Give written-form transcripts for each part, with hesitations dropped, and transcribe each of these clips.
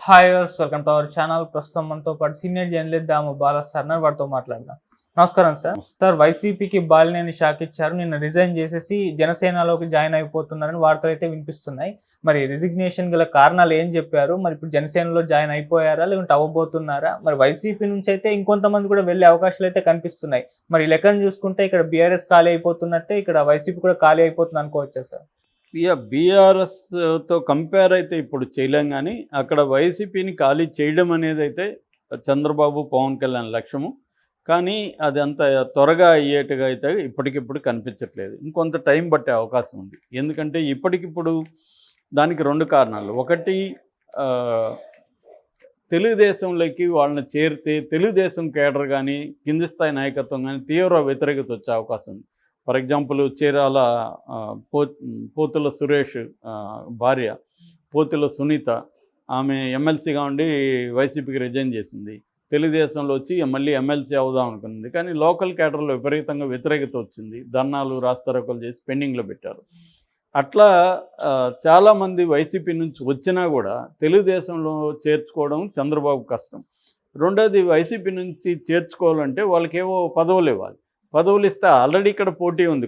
Hi viewers, welcome to our channel. ప్రస్తుతం మనతో పాటు సీనియర్ జర్నలిస్ట్ దాము బాలా సార్ ఉన్నారు. వారితో మాట్లాడదాం. నమస్కారం సార్. సార్, వైసీపీకి బాలినేని షాక్ ఇచ్చారు. నిన్న రిజైన్ చేసేసి జనసేనలోకి జాయిన్ అయిపోతున్నారని వార్తలు అయితే వినిపిస్తున్నాయి. మరి రిజిగ్నేషన్ గల కారణాలు ఏం చెప్పారు? మరి ఇప్పుడు జనసేనలో జాయిన్ అయిపోయారా, లేకుంటే అవ్వబోతున్నారా? మరి వైసీపీ నుంచి అయితే ఇంకొంతమంది కూడా వెళ్ళే అవకాశాలు అయితే కనిపిస్తున్నాయి. మరి లెక్కను చూసుకుంటే ఇక్కడ బీఆర్ఎస్ ఖాళీ అయిపోతున్నట్టే, ఇక్కడ వైసీపీ కూడా ఖాళీ అయిపోతుంది అనుకోవచ్చా సార్? బీఆర్ఎస్తో కంపేర్ అయితే ఇప్పుడు చేయలేం, కానీ అక్కడ వైసీపీని ఖాళీ చేయడం అనేది అయితే చంద్రబాబు పవన్ కళ్యాణ్ లక్ష్యము. కానీ అది అంత త్వరగా అయ్యేట్టుగా అయితే ఇప్పటికిప్పుడు కనిపించట్లేదు. ఇంకొంత టైం పట్టే అవకాశం ఉంది. ఎందుకంటే ఇప్పటికిప్పుడు దానికి రెండు కారణాలు. ఒకటి, తెలుగుదేశంలోకి వాళ్ళని చేరితే తెలుగుదేశం కేడర్ కానీ కింది స్థాయి నాయకత్వం కానీ తీవ్ర వ్యతిరేకత వచ్చే అవకాశం ఉంది. ఫర్ ఎగ్జాంపుల్, చీరాల పోతుల సురేష్ భార్య పోతుల సునీత, ఆమె ఎమ్మెల్సీగా ఉండి వైసీపీకి రిజైన్ చేసింది. తెలుగుదేశంలో వచ్చి మళ్ళీ ఎమ్మెల్సీ అవుదాం అనుకుంది. కానీ లోకల్ కేడర్లో విపరీతంగా వ్యతిరేకత వచ్చింది. ధర్నాలు రాస్తారోకలు చేసి పెండింగ్లో పెట్టారు. అట్లా చాలామంది వైసీపీ నుంచి వచ్చినా కూడా తెలుగుదేశంలో చేర్చుకోవడం చంద్రబాబు కష్టం. రెండోది, వైసీపీ నుంచి చేర్చుకోవాలంటే వాళ్ళకేవో పదవులు ఇవ్వాలి. పదవులు ఇస్తే ఆల్రెడీ ఇక్కడ పోటీ ఉంది.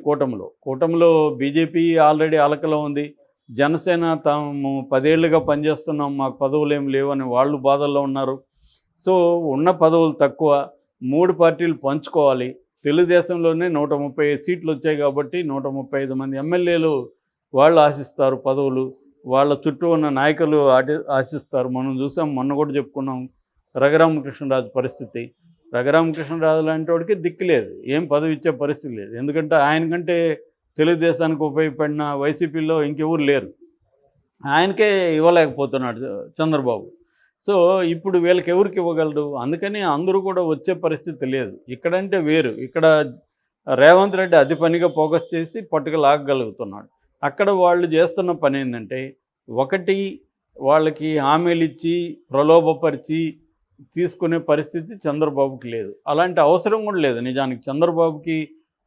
కూటమిలో బీజేపీ ఆల్రెడీ అలకలో ఉంది. జనసేన తాము 10 ఏళ్ళుగా పనిచేస్తున్నాం, మాకు పదవులు ఏమి లేవని వాళ్ళు బాధల్లో ఉన్నారు. సో ఉన్న పదవులు తక్కువ, 3 పార్టీలు పంచుకోవాలి. తెలుగుదేశంలోనే 135 సీట్లు వచ్చాయి కాబట్టి 135 మంది ఎమ్మెల్యేలు వాళ్ళు ఆశిస్తారు పదవులు. వాళ్ళ చుట్టూ ఉన్న నాయకులు ఆశిస్తారు. మనం చూసాం, మొన్న కూడా చెప్పుకున్నాం రఘురామకృష్ణరాజు పరిస్థితి. రఘురామకృష్ణరాజు లాంటి వాడికి దిక్కు లేదు, ఏం పదవి ఇచ్చే పరిస్థితి లేదు. ఎందుకంటే ఆయనకంటే తెలుగుదేశానికి ఉపయోగపడిన వైసీపీలో ఇంకెవరు లేరు. ఆయనకే ఇవ్వలేకపోతున్నాడు చంద్రబాబు. సో ఇప్పుడు వీళ్ళకి ఎవరికి ఇవ్వగలడు? అందుకని అందరూ కూడా వచ్చే పరిస్థితి లేదు. ఇక్కడంటే వేరు. ఇక్కడ రేవంత్ రెడ్డి అతి పనిగా ఫోకస్ చేసి పట్టుకు లాగగలుగుతున్నాడు. అక్కడ వాళ్ళు చేస్తున్న పని ఏంటంటే, ఒకటి, వాళ్ళకి హామీలు ఇచ్చి ప్రలోభపరిచి తీసుకునే పరిస్థితి చంద్రబాబుకి లేదు. అలాంటి అవసరం కూడా లేదు. నిజానికి చంద్రబాబుకి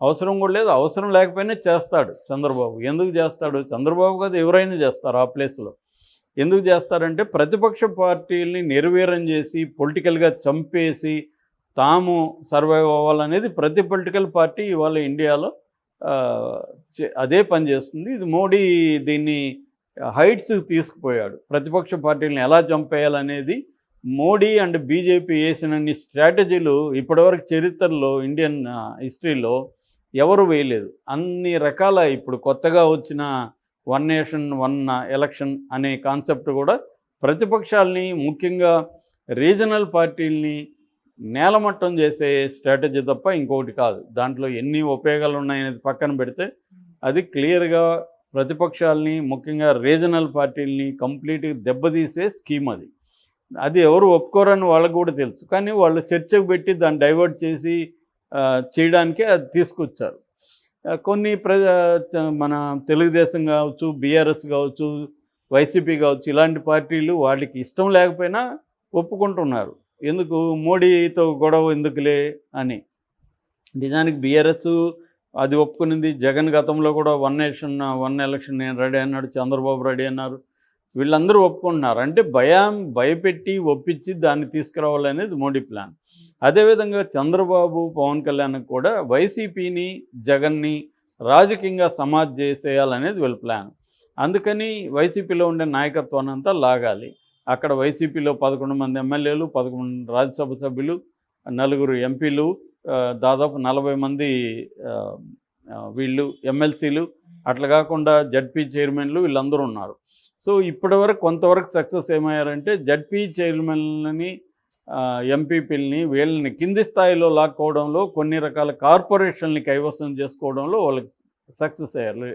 అవసరం కూడా లేదు. అవసరం లేకపోయినా చేస్తాడు చంద్రబాబు. ఎందుకు చేస్తాడు? చంద్రబాబు కాదు, ఎవరైనా చేస్తారు ఆ ప్లేస్లో. ఎందుకు చేస్తారంటే, ప్రతిపక్ష పార్టీల్ని నిర్వీర్యం చేసి పొలిటికల్గా చంపేసి తాము సర్వైవ్ అవ్వాలనేది ప్రతి పొలిటికల్ పార్టీ ఇవాళ ఇండియాలో అదే పని చేస్తుంది. ఇది మోడీ దీన్ని హైట్స్కి తీసుకుపోయాడు. ప్రతిపక్ష పార్టీలను ఎలా చంపేయాలనేది మోడీ అండ్ బీజేపీ వేసినన్ని స్ట్రాటజీలు ఇప్పటివరకు చరిత్రలో, ఇండియన్ హిస్టరీలో ఎవరు వేయలేదు. అన్ని రకాల ఇప్పుడు కొత్తగా వచ్చిన 1 నేషన్ 1 ఎలక్షన్ అనే కాన్సెప్ట్ కూడా ప్రతిపక్షాలని, ముఖ్యంగా రీజనల్ పార్టీలని నేలమట్టం చేసే స్ట్రాటజీ తప్ప ఇంకొకటి కాదు. దాంట్లో ఎన్ని ఉపయోగాలు ఉన్నాయనేది పక్కన పెడితే అది క్లియర్గా ప్రతిపక్షాలని, ముఖ్యంగా రీజనల్ పార్టీలని కంప్లీట్గా దెబ్బతీసే స్కీమ్ అది. అది ఎవరు ఒప్పుకోరని వాళ్ళకు కూడా తెలుసు. కానీ వాళ్ళు చర్చకు పెట్టి దాన్ని డైవర్ట్ చేసి చేయడానికే అది తీసుకొచ్చారు. కొన్ని మన తెలుగుదేశం కావచ్చు, బీఆర్ఎస్ కావచ్చు, వైసీపీ కావచ్చు, ఇలాంటి పార్టీలు వాళ్ళకి ఇష్టం లేకపోయినా ఒప్పుకుంటున్నారు. ఎందుకు మోడీతో గొడవ ఎందుకులే అని. నిజానికి బీఆర్ఎస్ అది ఒప్పుకునింది. జగన్ గతంలో కూడా 1 నేషన్ 1 ఎలక్షన్ నేను రెడీ అన్నాడు, చంద్రబాబు రెడీ అన్నారు. వీళ్ళందరూ ఒప్పుకుంటున్నారు. అంటే భయపెట్టి ఒప్పించి దాన్ని తీసుకురావాలనేది మోడీ ప్లాన్. అదేవిధంగా చంద్రబాబు పవన్ కళ్యాణ్కి కూడా వైసీపీని, జగన్ని రాజకీయంగా సమాజ్ చేసేయాలనేది వీళ్ళ ప్లాన్. అందుకని వైసీపీలో ఉండే నాయకత్వాన్ని అంతా లాగాలి. అక్కడ వైసీపీలో 11 మంది ఎమ్మెల్యేలు, 11 రాజ్యసభ సభ్యులు, 4 ఎంపీలు, దాదాపు 40 మంది వీళ్ళు ఎమ్మెల్సీలు, అట్లా కాకుండా జడ్పీ చైర్మన్లు, వీళ్ళందరూ ఉన్నారు. సో ఇప్పటివరకు కొంతవరకు సక్సెస్ ఏమయ్యారంటే, జడ్పీ చైర్మన్ని, ఎంపీపీలని, వీళ్ళని కింది స్థాయిలో లాక్కోవడంలో, కొన్ని రకాల కార్పొరేషన్ని కైవసం చేసుకోవడంలో వాళ్ళకి సక్సెస్ అయ్యారు.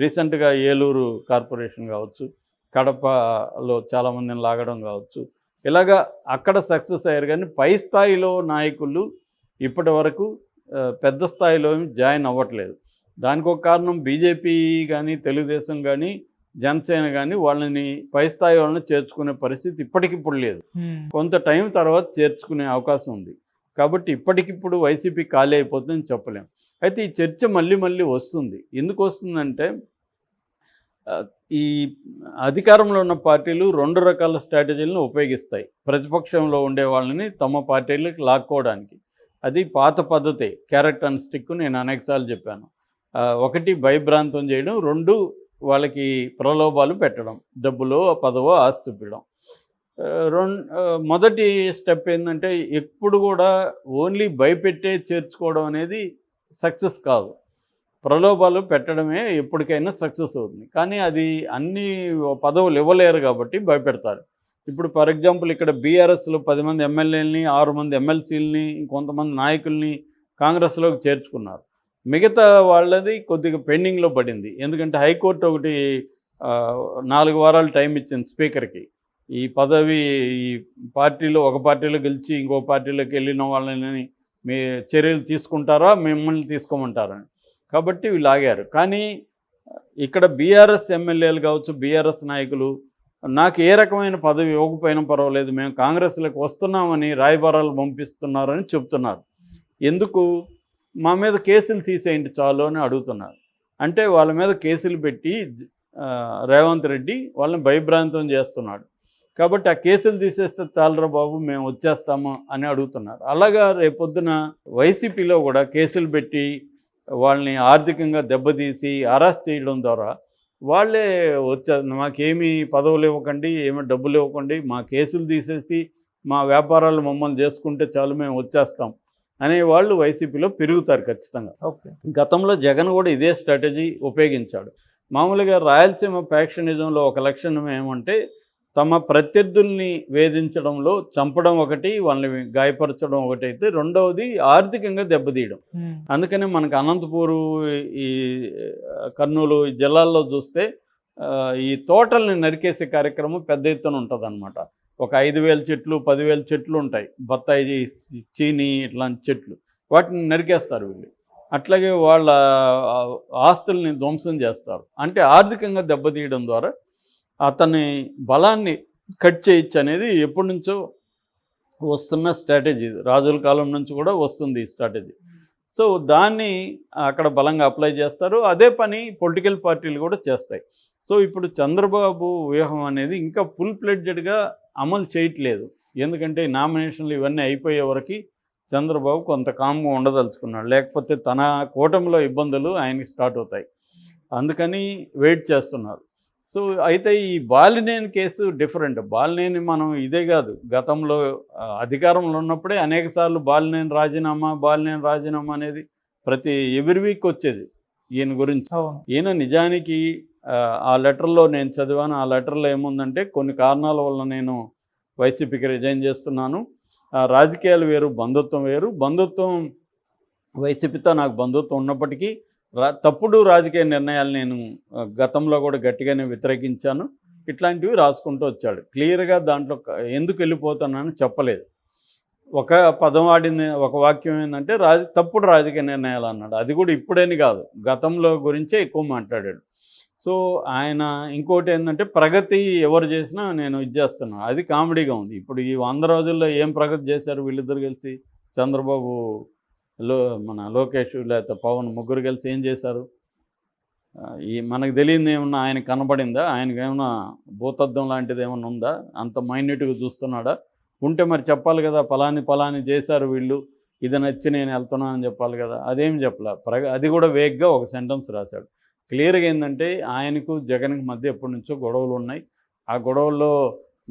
రీసెంట్గా ఏలూరు కార్పొరేషన్ కావచ్చు, కడపలో చాలామందిని లాగడం కావచ్చు, ఇలాగా అక్కడ సక్సెస్ అయ్యారు. కానీ పై స్థాయిలో నాయకులు ఇప్పటి వరకు పెద్ద స్థాయిలో జాయిన్ అవ్వట్లేదు. దానికి ఒక కారణం బీజేపీ కానీ, తెలుగుదేశం కానీ, జనసేన కానీ వాళ్ళని పై స్థాయి వాళ్ళని చేర్చుకునే పరిస్థితి ఇప్పటికిప్పుడు లేదు. కొంత టైం తర్వాత చేర్చుకునే అవకాశం ఉంది. కాబట్టి ఇప్పటికిప్పుడు వైసీపీ ఖాళీ అయిపోతుందని చెప్పలేం. అయితే ఈ చర్చ మళ్ళీ వస్తుంది. ఎందుకు వస్తుందంటే, ఈ అధికారంలో ఉన్న పార్టీలు 2 రకాల స్ట్రాటజీలను ఉపయోగిస్తాయి ప్రతిపక్షంలో ఉండే వాళ్ళని తమ పార్టీలకు లాక్కోవడానికి. అది పాత పద్ధతే, క్యారెట్ అండ్ స్టిక్. నేను అనేకసార్లు చెప్పాను. ఒకటి భయభ్రాంతం చేయడం, 2 వాళ్ళకి ప్రలోభాలు పెట్టడం, డబ్బులో పదవో ఆస్తి ఇవ్వడం. మొదటి స్టెప్ ఏంటంటే ఎప్పుడు కూడా ఓన్లీ భయపెట్టే చేర్చుకోవడం అనేది సక్సెస్ కాదు. ప్రలోభాలు పెట్టడమే ఎప్పటికైనా సక్సెస్ అవుతుంది. కానీ అది అన్ని పదవులు ఇవ్వలేరు కాబట్టి భయపెడతారు. ఇప్పుడు ఫర్ ఎగ్జాంపుల్ ఇక్కడ బీఆర్ఎస్లో 10 మంది ఎమ్మెల్యేలని, 6 మంది ఎమ్మెల్సీలని, కొంతమంది నాయకుల్ని కాంగ్రెస్లోకి చేర్చుకున్నారు. మిగతా వాళ్ళది కొద్దిగా పెండింగ్లో పడింది. ఎందుకంటే హైకోర్టు ఒకటి 4 వారాలు టైం ఇచ్చింది స్పీకర్కి. ఈ పదవి ఈ పార్టీలో ఒక పార్టీలో గెలిచి ఇంకో పార్టీలోకి వెళ్ళిన వాళ్ళని మీ చర్యలు తీసుకుంటారా, మిమ్మల్ని తీసుకోమంటారని. కాబట్టి వీళ్ళు ఆగారు. కానీ ఇక్కడ బీఆర్ఎస్ ఎమ్మెల్యేలు కావచ్చు, బీఆర్ఎస్ నాయకులు నాకు ఏ రకమైన పదవి ఇవ్వకపోయినా పర్వాలేదు, మేము కాంగ్రెస్లోకి వస్తున్నామని రాయబారాలు పంపిస్తున్నారని చెప్తున్నారు. ఎందుకు? మా మీద కేసులు తీసేయండి చాలు అని అడుగుతున్నారు. అంటే వాళ్ళ మీద కేసులు పెట్టి రేవంత్ రెడ్డి వాళ్ళని భయభ్రాంతం చేస్తున్నాడు. కాబట్టి ఆ కేసులు తీసేస్తే చాలరా బాబు, మేము వచ్చేస్తాము అని అడుగుతున్నారు. అలాగా రేపొద్దున వైసీపీలో కూడా కేసులు పెట్టి వాళ్ళని ఆర్థికంగా దెబ్బతీసి అరెస్ట్ చేయడం ద్వారా వాళ్ళే మాకేమీ పదవులు ఇవ్వకండి, ఏమీ డబ్బులు ఇవ్వకండి, మా కేసులు తీసేసి మా వ్యాపారాలు మమ్మల్ని చేసుకుంటే చాలు, మేము వచ్చేస్తాం అనే వాళ్ళు వైసీపీలో పెరుగుతారు ఖచ్చితంగా. ఓకే. గతంలో జగన్ కూడా ఇదే స్ట్రాటజీ ఉపయోగించాడు. మామూలుగా రాయలసీమ ఫ్యాక్షనిజంలో ఒక లక్షణం ఏమంటే తమ ప్రత్యర్థుల్ని వేధించడంలో చంపడం ఒకటి, వాళ్ళని గాయపరచడం ఒకటి అయితే, రెండవది ఆర్థికంగా దెబ్బతీయడం. అందుకని మనకు అనంతపూరు, ఈ కర్నూలు ఈ జిల్లాల్లో చూస్తే ఈ తోటల్ని నరికేసే కార్యక్రమం పెద్ద ఎత్తున ఉంటుందన్నమాట. ఒక 5,000 చెట్లు 10,000 చెట్లు ఉంటాయి, బత్తాయి, చీని ఇట్లాంటి చెట్లు, వాటిని నరికేస్తారు వీళ్ళు. అట్లాగే వాళ్ళ ఆస్తుల్ని ధ్వంసం చేస్తారు. అంటే ఆర్థికంగా దెబ్బతీయడం ద్వారా అతని బలాన్ని కట్ చేయొచ్చు అనేది ఎప్పటి నుంచో వస్తున్న స్ట్రాటజీ. రాజుల కాలం నుంచి కూడా వస్తుంది ఈ స్ట్రాటజీ. సో దాన్ని అక్కడ బలంగా అప్లై చేస్తారు. అదే పని పొలిటికల్ పార్టీలు కూడా చేస్తాయి. సో ఇప్పుడు చంద్రబాబు వ్యూహం అనేది ఇంకా ఫుల్ ఫ్లెడ్జెడ్గా అమలు చేయట్లేదు. ఎందుకంటే నామినేషన్లు ఇవన్నీ అయిపోయే వరకు చంద్రబాబు కొంత కామ్గా ఉండదలుచుకున్నాడు. లేకపోతే తన కూటమిలో ఇబ్బందులు ఆయనకి స్టార్ట్ అవుతాయి. అందుకని వెయిట్ చేస్తున్నారు. సో అయితే ఈ బాలినేని కేసు డిఫరెంట్. బాలినేని మనం ఇదే కాదు, గతంలో అధికారంలో ఉన్నప్పుడే అనేకసార్లు బాలినేని రాజీనామా అనేది ప్రతి ఎవ్రీ వీక్ వచ్చేది ఈయన గురించి. ఈయన నిజానికి ఆ లెటర్లో నేను చదివాను. ఆ లెటర్లో ఏముందంటే కొన్ని కారణాల వల్ల నేను వైసీపీకి రిజైన్ చేస్తున్నాను, రాజకీయాలు వేరు, బంధుత్వం వేరు, బంధుత్వం వైసీపీతో నాకు బంధుత్వం ఉన్నప్పటికీ తప్పుడు రాజకీయ నిర్ణయాలు నేను గతంలో కూడా గట్టిగానే వ్యతిరేకించాను, ఇట్లాంటివి రాసుకుంటూ వచ్చాడు. క్లియర్గా దాంట్లో ఎందుకు వెళ్ళిపోతున్నానని చెప్పలేదు. ఒక పదం ఆడింది, ఒక వాక్యం ఏంటంటే తప్పుడు రాజకీయ నిర్ణయాలు అన్నాడు. అది కూడా ఇప్పుడేని కాదు, గతంలో గురించే ఎక్కువ మాట్లాడాడు. సో ఆయన ఇంకోటి ఏంటంటే ప్రగతి ఎవరు చేసినా నేను ఇది చేస్తున్నాను, అది కామెడీగా ఉంది. ఇప్పుడు ఈ 100 రోజుల్లో ఏం ప్రగతి చేశారు వీళ్ళిద్దరు కలిసి? చంద్రబాబు, మన లోకేష్ లేకపోతే పవన్ ముగ్గురు కలిసి ఏం చేశారు? ఈ మనకు తెలియదు ఏమన్నా ఆయన కనబడిందా? ఆయనకి ఏమన్నా భూతద్దం లాంటిది ఏమన్నా ఉందా? అంత మైన్యూట్గా చూస్తున్నాడా? ఉంటే మరి చెప్పాలి కదా, పలాని చేశారు వీళ్ళు, ఇది నచ్చి నేను వెళ్తున్నాను అని చెప్పాలి కదా. అదేం చెప్పలే. అది కూడా వేగ్గా ఒక సెంటెన్స్ రాశాడు. క్లియర్గా ఏంటంటే ఆయనకు జగన్కి మధ్య ఎప్పటి నుంచో గొడవలు ఉన్నాయి. ఆ గొడవల్లో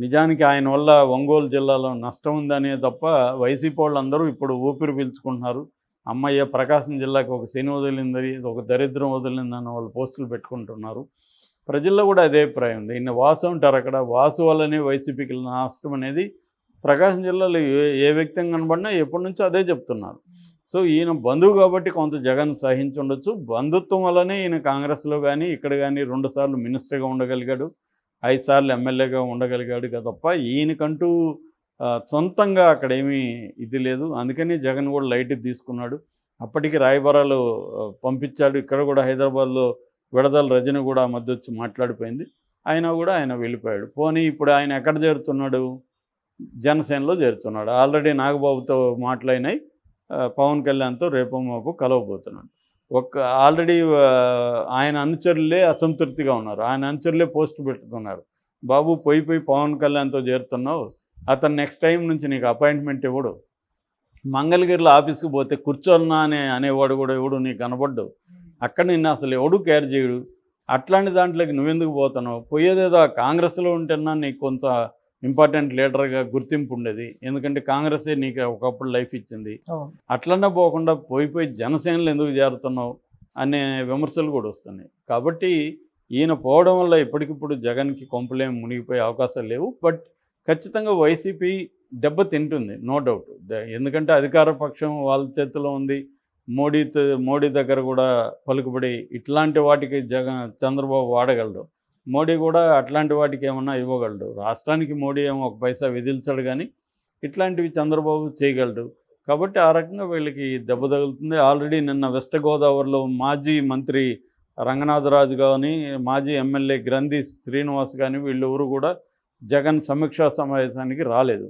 నిజానికి ఆయన వల్ల ఒంగోలు జిల్లాలో నష్టం ఉందనే తప్ప వైసీపీ వాళ్ళందరూ ఇప్పుడు ఊపిరి పీల్చుకుంటున్నారు. అమ్మయ్య, ప్రకాశం జిల్లాకి ఒక శని వదిలింది, ఒక దరిద్రం వదిలిందని వాళ్ళు పోస్టులు పెట్టుకుంటున్నారు. ప్రజల్లో కూడా అదే అభిప్రాయం ఉంది. ఈయన వాసు ఉంటారు, అక్కడ వాసు వల్లనే వైసీపీకి నష్టం అనేది ప్రకాశం జిల్లాలో ఏ వ్యక్తి కనబడినా ఎప్పటి నుంచో అదే చెప్తున్నారు. సో ఈయన బంధువు కాబట్టి కొంత జగన్ సహించి ఉండొచ్చు. బంధుత్వం వల్లనే ఈయన కాంగ్రెస్లో కానీ ఇక్కడ కానీ 2 సార్లు మినిస్టర్గా ఉండగలిగాడు, 5 సార్లు ఎమ్మెల్యేగా ఉండగలిగాడు తప్ప ఈయనకంటూ సొంతంగా అక్కడ ఏమీ ఇది లేదు. అందుకని జగన్ కూడా లైట్ తీసుకున్నాడు. అప్పటికి రాయబారాలు పంపించాడు. ఇక్కడ కూడా హైదరాబాద్లో విడదల రజని కూడా ఆ మధ్య వచ్చి మాట్లాడిపోయింది. అయినా కూడా ఆయన వెళ్ళిపోయాడు. పోనీ ఇప్పుడు ఆయన ఎక్కడ చేరుతున్నాడు? జనసేనలో చేరుతున్నాడు. ఆల్రెడీ నాగబాబుతో మాట్లాడినాయి, పవన్ కళ్యాణ్తో రేపు మాపు కలవబోతున్నాడు. ఆల్రెడీ ఆయన అనుచరులే అసంతృప్తిగా ఉన్నారు. ఆయన అనుచరులే పోస్ట్ పెట్టుతున్నారు. బాబు పోయి పవన్ కళ్యాణ్తో చేరుతున్నావు, అతను నెక్స్ట్ టైం నుంచి నీకు అపాయింట్మెంట్ ఇవ్వడు. మంగళగిరిలో ఆఫీస్కి పోతే కూర్చోన్నా అనేవాడు కూడా ఎవడు నీకు కనబడ్డు. అక్కడ నిన్ను అసలు ఎవడు కేర్ చేయడు. అట్లాంటి దాంట్లోకి నువ్వెందుకు పోతున్నావు? పోయేదేదో కాంగ్రెస్లో ఉంటేనా నీకు కొంత ఇంపార్టెంట్ లీడర్గా గుర్తింపు ఉండేది. ఎందుకంటే కాంగ్రెసే నీకు ఒకప్పుడు లైఫ్ ఇచ్చింది. అట్లన్నా పోకుండా పోయి జనసేనలో ఎందుకు చేరుతున్నావు అనే విమర్శలు కూడా వస్తున్నాయి. కాబట్టి ఈయన పోవడం వల్ల ఇప్పటికిప్పుడు జగన్కి కొంపలేం మునిగిపోయే అవకాశాలు లేవు. బట్ ఖచ్చితంగా వైసీపీ దెబ్బ తింటుంది, నో డౌట్. ఎందుకంటే అధికార పక్షం వాళ్ళ చేతిలో ఉంది. మోడీ దగ్గర కూడా పలుకుబడి ఇట్లాంటి వాటికి చంద్రబాబు వాడగలడు. మోడీ కూడా అట్లాంటి వాటికి ఏమన్నా ఇవ్వగలడు. రాష్ట్రానికి మోడీ ఏమో ఒక పైసా విధించడు, కానీ ఇట్లాంటివి చంద్రబాబు చేయగలడు. కాబట్టి ఆ రకంగా వీళ్ళకి దెబ్బ తగులుతుంది. ఆల్రెడీ నిన్న వెస్ట్ గోదావరిలో మాజీ మంత్రి రంగనాథరాజు కానీ, మాజీ ఎమ్మెల్యే గ్రంథి శ్రీనివాస్ కానీ వీళ్ళెవరు కూడా జగన్ సమీక్షా సమావేశానికి రాలేదు.